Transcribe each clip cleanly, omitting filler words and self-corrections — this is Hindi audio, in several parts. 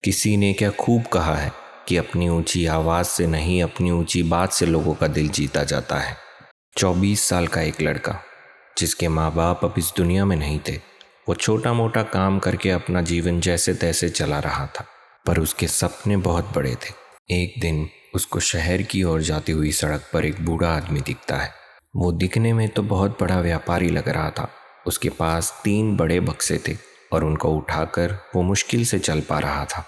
किसी ने क्या खूब कहा है कि अपनी ऊंची आवाज़ से नहीं, अपनी ऊंची बात से लोगों का दिल जीता जाता है। 24 साल का एक लड़का, जिसके माँ बाप अब इस दुनिया में नहीं थे, वो छोटा मोटा काम करके अपना जीवन जैसे तैसे चला रहा था, पर उसके सपने बहुत बड़े थे। एक दिन उसको शहर की ओर जाती हुई सड़क पर एक बूढ़ा आदमी दिखता है। वो दिखने में तो बहुत बड़ा व्यापारी लग रहा था। उसके पास 3 बड़े बक्से थे और उनको उठाकर वो मुश्किल से चल पा रहा था।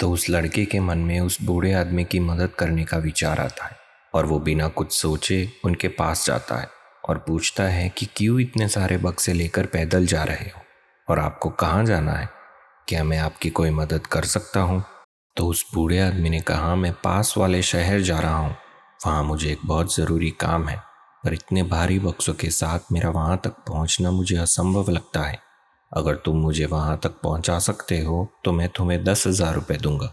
तो उस लड़के के मन में उस बूढ़े आदमी की मदद करने का विचार आता है और वो बिना कुछ सोचे उनके पास जाता है और पूछता है कि क्यों इतने सारे बक्से लेकर पैदल जा रहे हो और आपको कहाँ जाना है? क्या मैं आपकी कोई मदद कर सकता हूँ? तो उस बूढ़े आदमी ने कहा, मैं पास वाले शहर जा रहा हूँ, वहाँ मुझे एक बहुत ज़रूरी काम है, पर इतने भारी बक्सों के साथ मेरा वहाँ तक पहुँचना मुझे असंभव लगता है। अगर तुम मुझे वहाँ तक पहुँचा सकते हो तो मैं तुम्हें 10,000 रुपये दूंगा।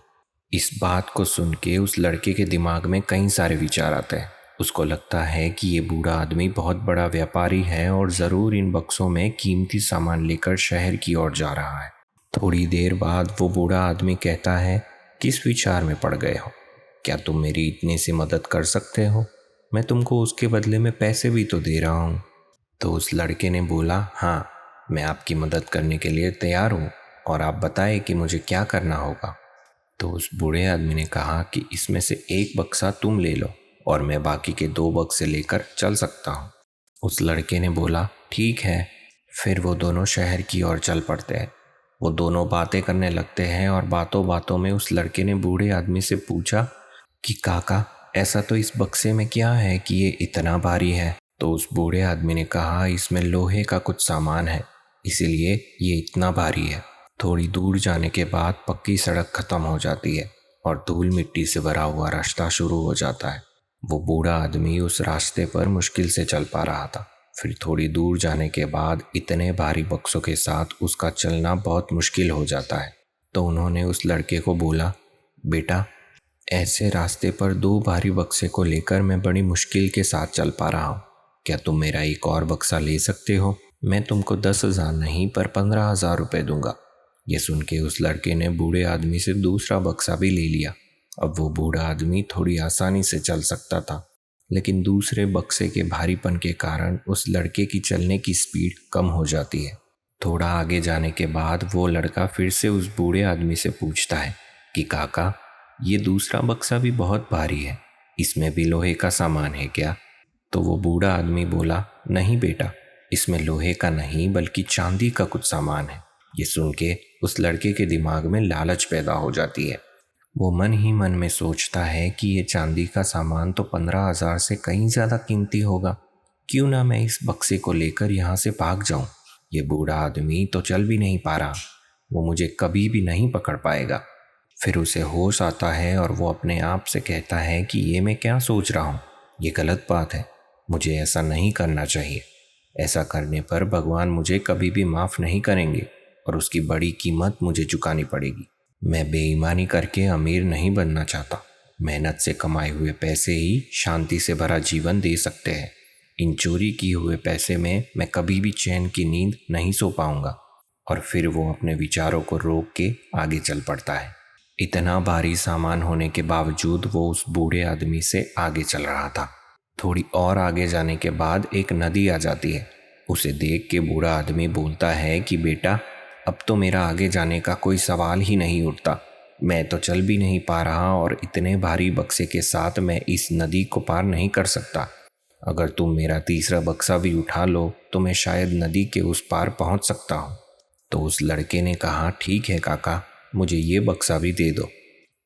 इस बात को सुन के उस लड़के के दिमाग में कई सारे विचार आते हैं। उसको लगता है कि ये बूढ़ा आदमी बहुत बड़ा व्यापारी है और ज़रूर इन बक्सों में कीमती सामान लेकर शहर की ओर जा रहा है। थोड़ी देर बाद वो बूढ़ा आदमी कहता है, किस विचार में पड़ गए हो? क्या तुम मेरी इतनी सी मदद कर सकते हो? मैं तुमको उसके बदले में पैसे भी तो दे रहा हूँ। तो उस लड़के ने बोला, हाँ, मैं आपकी मदद करने के लिए तैयार हूँ, और आप बताएं कि मुझे क्या करना होगा। तो उस बूढ़े आदमी ने कहा कि इसमें से एक बक्सा तुम ले लो और मैं बाकी के 2 बक्से लेकर चल सकता हूँ। उस लड़के ने बोला, ठीक है। फिर वो दोनों शहर की ओर चल पड़ते हैं। वो दोनों बातें करने लगते हैं और बातों बातों में उस लड़के ने बूढ़े आदमी से पूछा कि काका, ऐसा तो इस बक्से में क्या है कि ये इतना भारी है? तो उस बूढ़े आदमी ने कहा, इसमें लोहे का कुछ सामान है, इसीलिए ये इतना भारी है। थोड़ी दूर जाने के बाद पक्की सड़क खत्म हो जाती है और धूल मिट्टी से भरा हुआ रास्ता शुरू हो जाता है। वो बूढ़ा आदमी उस रास्ते पर मुश्किल से चल पा रहा था। फिर थोड़ी दूर जाने के बाद इतने भारी बक्सों के साथ उसका चलना बहुत मुश्किल हो जाता है। तो उन्होंने उस लड़के को बोला, बेटा, ऐसे रास्ते पर 2 भारी बक्से को लेकर मैं बड़ी मुश्किल के साथ चल पा रहा हूँ। क्या तुम मेरा एक और बक्सा ले सकते हो? मैं तुमको 10,000 नहीं पर 15,000 रुपये दूंगा। ये सुन के उस लड़के ने बूढ़े आदमी से दूसरा बक्सा भी ले लिया। अब वो बूढ़ा आदमी थोड़ी आसानी से चल सकता था, लेकिन दूसरे बक्से के भारीपन के कारण उस लड़के की चलने की स्पीड कम हो जाती है। थोड़ा आगे जाने के बाद वो लड़का फिर से उस बूढ़े आदमी से पूछता है कि काका, ये दूसरा बक्सा भी बहुत भारी है, इसमें भी लोहे का सामान है क्या? तो वो बूढ़ा आदमी बोला, नहीं बेटा, इसमें लोहे का नहीं बल्कि चांदी का कुछ सामान है। ये सुन के उस लड़के के दिमाग में लालच पैदा हो जाती है। वो मन ही मन में सोचता है कि ये चांदी का सामान तो 15,000 से कहीं ज़्यादा कीमती होगा। क्यों ना मैं इस बक्से को लेकर यहाँ से भाग जाऊँ। ये बूढ़ा आदमी तो चल भी नहीं पा रहा, वो मुझे कभी भी नहीं पकड़ पाएगा। फिर उसे होश आता है और वो अपने आप से कहता है कि ये मैं क्या सोच रहा हूँ, ये गलत बात है, मुझे ऐसा नहीं करना चाहिए। ऐसा करने पर भगवान मुझे कभी भी माफ़ नहीं करेंगे और उसकी बड़ी कीमत मुझे चुकानी पड़ेगी। मैं बेईमानी करके अमीर नहीं बनना चाहता। मेहनत से कमाए हुए पैसे ही शांति से भरा जीवन दे सकते हैं। इन चोरी किए हुए पैसे में मैं कभी भी चैन की नींद नहीं सो पाऊंगा। और फिर वो अपने विचारों को रोक के आगे चल पड़ता है। इतना भारी सामान होने के बावजूद वो उस बूढ़े आदमी से आगे चल रहा था। थोड़ी और आगे जाने के बाद एक नदी आ जाती है। उसे देख के बूढ़ा आदमी बोलता है कि बेटा, अब तो मेरा आगे जाने का कोई सवाल ही नहीं उठता। मैं तो चल भी नहीं पा रहा और इतने भारी बक्से के साथ मैं इस नदी को पार नहीं कर सकता। अगर तुम मेरा तीसरा बक्सा भी उठा लो तो मैं शायद नदी के उस पार पहुंच सकता हूं। तो उस लड़के ने कहा, ठीक है काका, मुझे ये बक्सा भी दे दो।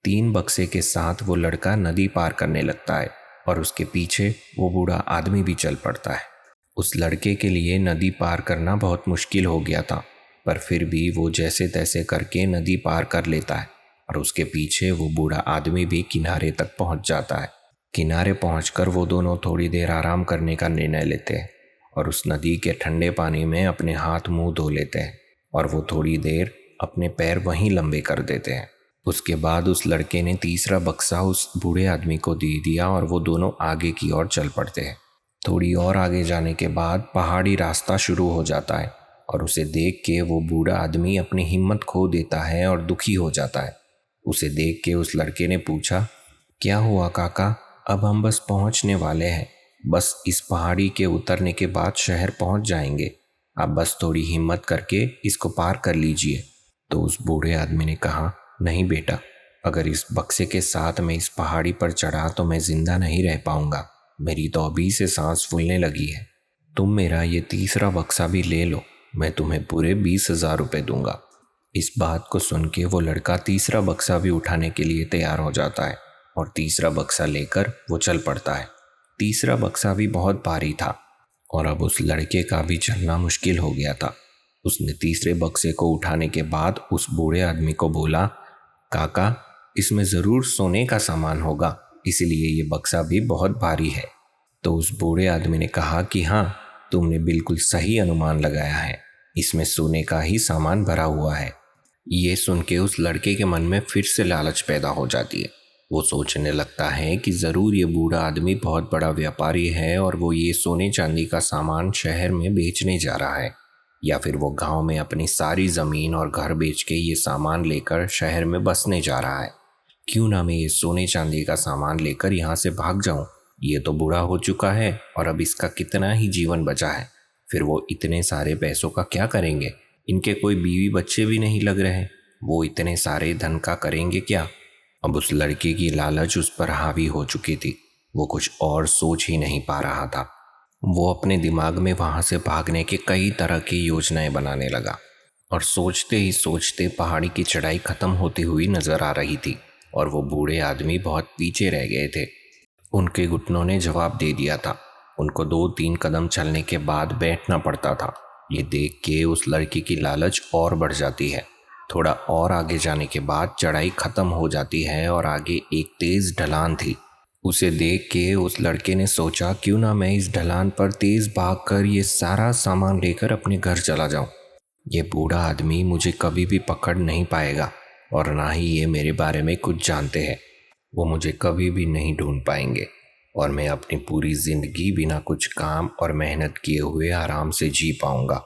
3 बक्से के साथ वो लड़का नदी पार करने लगता है और उसके पीछे वो बूढ़ा आदमी भी चल पड़ता है। उस लड़के के लिए नदी पार करना बहुत मुश्किल हो गया था, पर फिर भी वो जैसे तैसे करके नदी पार कर लेता है और उसके पीछे वो बूढ़ा आदमी भी किनारे तक पहुंच जाता है। किनारे पहुंचकर वो दोनों थोड़ी देर आराम करने का निर्णय लेते हैं और उस नदी के ठंडे पानी में अपने हाथ मुंह धो लेते हैं और वो थोड़ी देर अपने पैर वहीं लंबे कर देते हैं। उसके बाद उस लड़के ने तीसरा बक्सा उस बूढ़े आदमी को दे दिया और वो दोनों आगे की ओर चल पड़ते हैं। थोड़ी और आगे जाने के बाद पहाड़ी रास्ता शुरू हो जाता है और उसे देख के वो बूढ़ा आदमी अपनी हिम्मत खो देता है और दुखी हो जाता है। उसे देख के उस लड़के ने पूछा, क्या हुआ काका? अब हम बस पहुंचने वाले हैं। बस इस पहाड़ी के उतरने के बाद शहर पहुंच जाएंगे। आप बस थोड़ी हिम्मत करके इसको पार कर लीजिए। तो उस बूढ़े आदमी ने कहा, नहीं बेटा, अगर इस बक्से के साथ मैं इस पहाड़ी पर चढ़ा तो मैं जिंदा नहीं रह पाऊंगा। मेरी तो अभी से सांस फूलने लगी है। तुम मेरा ये तीसरा बक्सा भी ले लो, मैं तुम्हें पूरे 20,000 रुपये दूंगा। इस बात को सुन के वो लड़का तीसरा बक्सा भी उठाने के लिए तैयार हो जाता है और तीसरा बक्सा लेकर वो चल पड़ता है। तीसरा बक्सा भी बहुत भारी था और अब उस लड़के का भी चलना मुश्किल हो गया था। उसने तीसरे बक्से को उठाने के बाद उस बूढ़े आदमी को बोला, काका, इसमें ज़रूर सोने का सामान होगा, इसलिए ये बक्सा भी बहुत भारी है। तो उस बूढ़े आदमी ने कहा कि हाँ, तुमने बिल्कुल सही अनुमान लगाया है, इसमें सोने का ही सामान भरा हुआ है। ये सुन के उस लड़के के मन में फिर से लालच पैदा हो जाती है। वो सोचने लगता है कि ज़रूर ये बूढ़ा आदमी बहुत बड़ा व्यापारी है और वो ये सोने चांदी का सामान शहर में बेचने जा रहा है, या फिर वो गांव में अपनी सारी ज़मीन और घर बेच के ये सामान लेकर शहर में बसने जा रहा है। क्यों ना मैं ये सोने चांदी का सामान लेकर यहाँ से भाग जाऊँ। ये तो बूढ़ा हो चुका है और अब इसका कितना ही जीवन बचा है, फिर वो इतने सारे पैसों का क्या करेंगे? इनके कोई बीवी बच्चे भी नहीं लग रहे, वो इतने सारे धन का करेंगे क्या? अब उस लड़के की लालच उस पर हावी हो चुकी थी। वो कुछ और सोच ही नहीं पा रहा था। वो अपने दिमाग में वहाँ से भागने के कई तरह की योजनाएं बनाने लगा और सोचते ही सोचते पहाड़ी की चढ़ाई खत्म होती हुई नजर आ रही थी और वो बूढ़े आदमी बहुत पीछे रह गए थे। उनके घुटनों ने जवाब दे दिया था। उनको 2-3 कदम चलने के बाद बैठना पड़ता था। ये देख के उस लड़की की लालच और बढ़ जाती है। थोड़ा और आगे जाने के बाद चढ़ाई खत्म हो जाती है और आगे एक तेज ढलान थी। उसे देख के उस लड़के ने सोचा, क्यों ना मैं इस ढलान पर तेज भागकर ये सारा सामान लेकर अपने घर चला जाऊं। ये बूढ़ा आदमी मुझे कभी भी पकड़ नहीं पाएगा और ना ही ये मेरे बारे में कुछ जानते हैं। वो मुझे कभी भी नहीं ढूंढ पाएंगे और मैं अपनी पूरी जिंदगी बिना कुछ काम और मेहनत किए हुए आराम से जी पाऊंगा।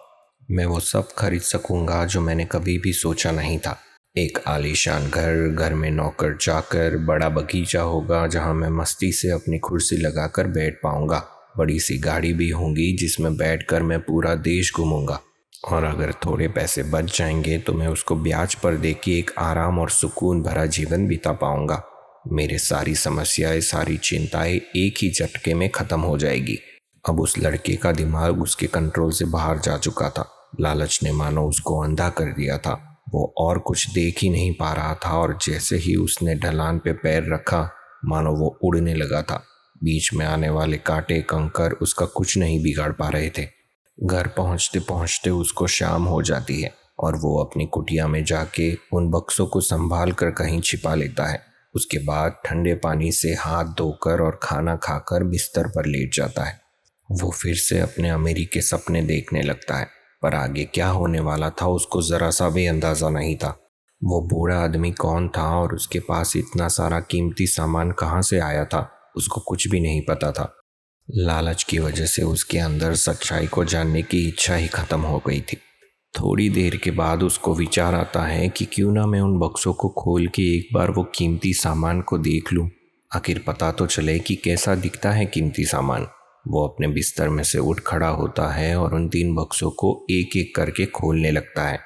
मैं वो सब खरीद सकूंगा जो मैंने कभी भी सोचा नहीं था। एक आलीशान घर, घर में नौकर चाकर, बड़ा बगीचा होगा जहां मैं मस्ती से अपनी कुर्सी लगाकर बैठ पाऊंगा। बड़ी सी गाड़ी भी होगी जिसमें बैठकर मैं पूरा देश घूमूंगा और अगर थोड़े पैसे बच जाएंगे तो मैं उसको ब्याज पर देके एक आराम और सुकून भरा जीवन बिता पाऊंगा। मेरे सारी समस्याएं, सारी चिंताएं एक ही झटके में ख़त्म हो जाएगी। अब उस लड़के का दिमाग उसके कंट्रोल से बाहर जा चुका था। लालच ने मानो उसको अंधा कर दिया था। वो और कुछ देख ही नहीं पा रहा था और जैसे ही उसने ढलान पे पैर रखा, मानो वो उड़ने लगा था। बीच में आने वाले कांटे कंकर उसका कुछ नहीं बिगाड़ पा रहे थे। घर पहुंचते पहुंचते उसको शाम हो जाती है और वो अपनी कुटिया में जाके उन बक्सों को संभाल कर कहीं छिपा लेता है। उसके बाद ठंडे पानी से हाथ धोकर और खाना खाकर बिस्तर पर लेट जाता है। वो फिर से अपने अमीरी के सपने देखने लगता है, पर आगे क्या होने वाला था उसको ज़रा सा भी अंदाज़ा नहीं था। वो बूढ़ा आदमी कौन था और उसके पास इतना सारा कीमती सामान कहाँ से आया था, उसको कुछ भी नहीं पता था। लालच की वजह से उसके अंदर सच्चाई को जानने की इच्छा ही खत्म हो गई थी। थोड़ी देर के बाद उसको विचार आता है कि क्यों ना मैं उन बक्सों को खोल के एक बार वो कीमती सामान को देख लूं, आखिर पता तो चले कि कैसा दिखता है कीमती सामान। वो अपने बिस्तर में से उठ खड़ा होता है और उन 3 बक्सों को एक एक करके खोलने लगता है।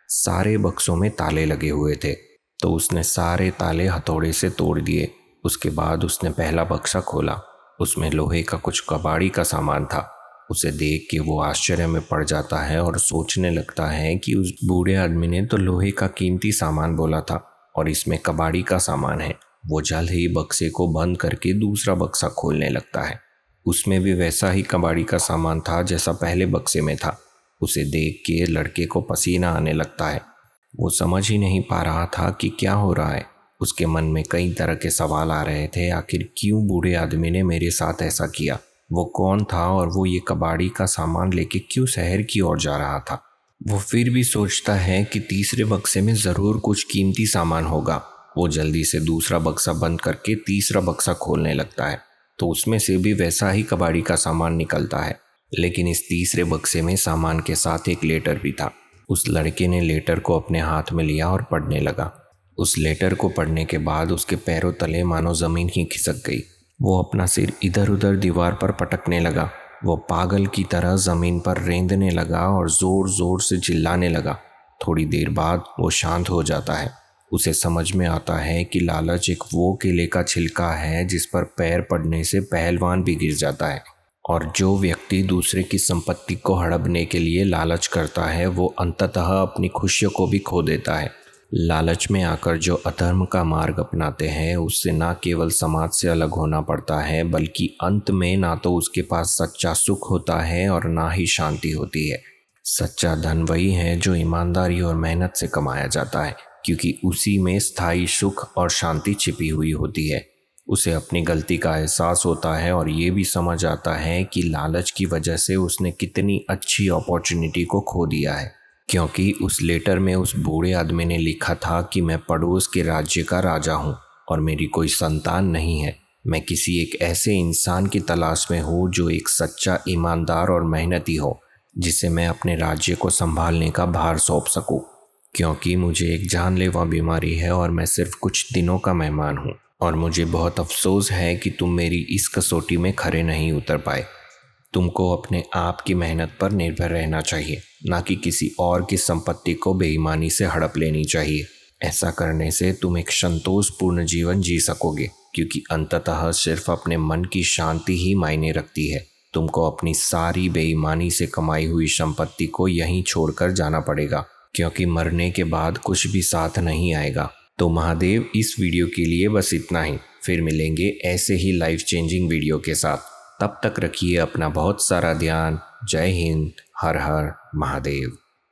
सारे बक्सों में ताले लगे हुए थे, तो उसने सारे ताले हथौड़े से तोड़ दिए। उसके बाद उसने पहला बक्सा खोला। उसमें लोहे का कुछ कबाड़ी का सामान था। उसे देख के वो आश्चर्य में पड़ जाता है और सोचने लगता है कि उस बूढ़े आदमी ने तो लोहे का कीमती सामान बोला था और इसमें कबाड़ी का सामान है। वो जल्द ही बक्से को बंद करके दूसरा बक्सा खोलने लगता है। उसमें भी वैसा ही कबाड़ी का सामान था जैसा पहले बक्से में था। उसे देख के लड़के को पसीना आने लगता है। वो समझ ही नहीं पा रहा था कि क्या हो रहा है। उसके मन में कई तरह के सवाल आ रहे थे। आखिर क्यों बूढ़े आदमी ने मेरे साथ ऐसा किया? वो कौन था और वो ये कबाड़ी का सामान लेके क्यों शहर की ओर जा रहा था? वो फिर भी सोचता है कि तीसरे बक्से में ज़रूर कुछ कीमती सामान होगा। वो जल्दी से दूसरा बक्सा बंद करके तीसरा बक्सा खोलने लगता है, तो उसमें से भी वैसा ही कबाड़ी का सामान निकलता है। लेकिन इस तीसरे बक्से में सामान के साथ एक लेटर भी था। उस लड़के ने लेटर को अपने हाथ में लिया और पढ़ने लगा। उस लेटर को पढ़ने के बाद उसके पैरों तले मानो ज़मीन ही खिसक गई। वो अपना सिर इधर उधर दीवार पर पटकने लगा। वो पागल की तरह ज़मीन पर रेंदने लगा और ज़ोर ज़ोर से चिल्लाने लगा। थोड़ी देर बाद वो शांत हो जाता है। उसे समझ में आता है कि लालच एक वो केले का छिलका है जिस पर पैर पड़ने से पहलवान भी गिर जाता है, और जो व्यक्ति दूसरे की संपत्ति को हड़पने के लिए लालच करता है वो अंततः अपनी खुशियों को भी खो देता है। लालच में आकर जो अधर्म का मार्ग अपनाते हैं उससे ना केवल समाज से अलग होना पड़ता है, बल्कि अंत में ना तो उसके पास सच्चा सुख होता है और ना ही शांति होती है। सच्चा धन वही है जो ईमानदारी और मेहनत से कमाया जाता है, क्योंकि उसी में स्थायी सुख और शांति छिपी हुई होती है। उसे अपनी गलती का एहसास होता है और ये भी समझ आता है कि लालच की वजह से उसने कितनी अच्छी अपॉर्चुनिटी को खो दिया है। क्योंकि उस लेटर में उस बूढ़े आदमी ने लिखा था कि मैं पड़ोस के राज्य का राजा हूँ और मेरी कोई संतान नहीं है। मैं किसी एक ऐसे इंसान की तलाश में हूँ जो एक सच्चा, ईमानदार और मेहनती हो, जिसे मैं अपने राज्य को संभालने का भार सौंप सकूँ। क्योंकि मुझे एक जानलेवा बीमारी है और मैं सिर्फ कुछ दिनों का मेहमान हूँ, और मुझे बहुत अफसोस है कि तुम मेरी इस कसौटी में खरे नहीं उतर पाए। तुमको अपने आप की मेहनत पर निर्भर रहना चाहिए, ना कि किसी और की संपत्ति को बेईमानी से हड़प लेनी चाहिए। ऐसा करने से तुम एक संतोषपूर्ण जीवन जी सकोगे, क्योंकि अंततः सिर्फ अपने मन की शांति ही मायने रखती है। तुमको अपनी सारी बेईमानी से कमाई हुई संपत्ति को यहीं छोड़कर जाना पड़ेगा, क्योंकि मरने के बाद कुछ भी साथ नहीं आएगा। तो महादेव, इस वीडियो के लिए बस इतना ही। फिर मिलेंगे ऐसे ही लाइफ चेंजिंग वीडियो के साथ। तब तक रखिए अपना बहुत सारा ध्यान। जय हिंद। हर हर महादेव।